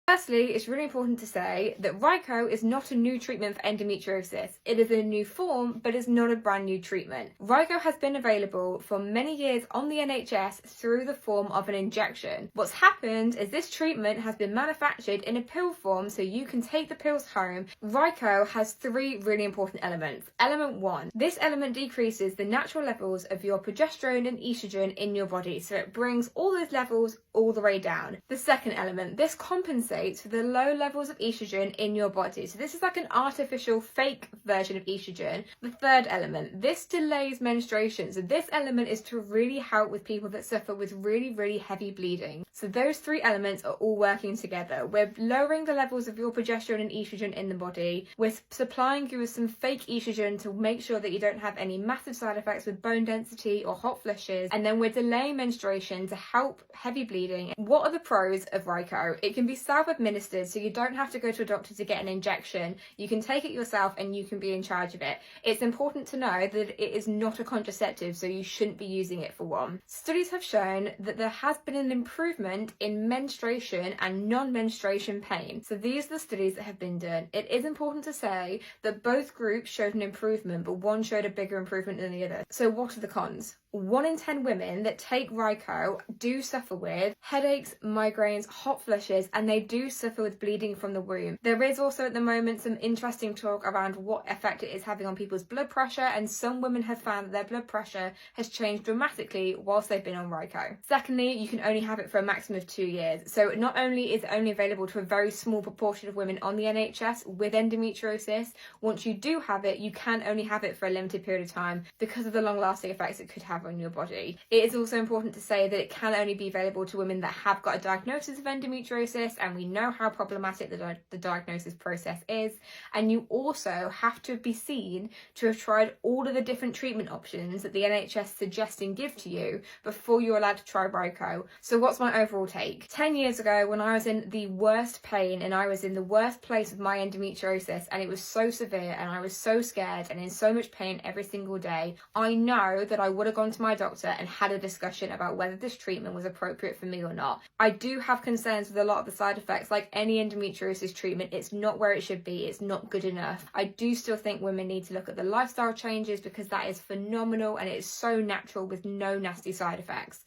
Firstly, it's really important to say that Ryco is not a new treatment for endometriosis. It is a new form, but it's not a brand new treatment. Ryco has been available for many years on the NHS through the form of an injection. What's happened is this treatment has been manufactured in a pill form so you can take the pills home. Ryco has three really important elements. Element 1, this element decreases the natural levels of your progesterone and estrogen in your body, so it brings all those levels all the way down. The second element, this compensates for the low levels of estrogen in your body. So this is like an artificial fake version of estrogen. The third element, this delays menstruation. So this element is to really help with people that suffer with really heavy bleeding. So those three elements are all working together. We're lowering the levels of your progesterone and estrogen in the body. We're supplying you with some fake estrogen to make sure that you don't have any massive side effects with bone density or hot flushes. And then we're delaying menstruation to help heavy bleeding. What are the pros of Ryco? It can be self-administered, so you don't have to go to a doctor to get an injection. You can take it yourself and you can be in charge of it. It's important to know that it is not a contraceptive, so you shouldn't be using it for one. Studies have shown that there has been an improvement in menstruation and non-menstruation pain. So these are the studies that have been done. It is important to say that both groups showed an improvement, but one showed a bigger improvement than the other. So what are the cons? 1 in 10 women that take Ryco do suffer with headaches, migraines, hot flushes, and they do suffer with bleeding from the womb. There is also at the moment some interesting talk around what effect it is having on people's blood pressure, and some women have found that their blood pressure has changed dramatically whilst they've been on Ryco. Secondly, you can only have it for a maximum of 2 years. So not only is it only available to a very small proportion of women on the NHS with endometriosis, once you do have it, you can only have it for a limited period of time because of the long-lasting effects it could have on your body. It is also important to say that it can only be available to women that have got a diagnosis of endometriosis, and we know how problematic the diagnosis process is. And you also have to be seen to have tried all of the different treatment options that the NHS suggests and give to you before you're allowed to try Ryco. So what's my overall take? 10 years ago, when I was in the worst pain and I was in the worst place with my endometriosis, and it was so severe and I was so scared and in so much pain every single day, I know that I would have gone to my doctor and had a discussion about whether this treatment was appropriate for me or not. I do have concerns with a lot of the side effects. Like any endometriosis treatment, it's not where it should be. It's not good enough. I do still think women need to look at the lifestyle changes because that is phenomenal and it is so natural with no nasty side effects.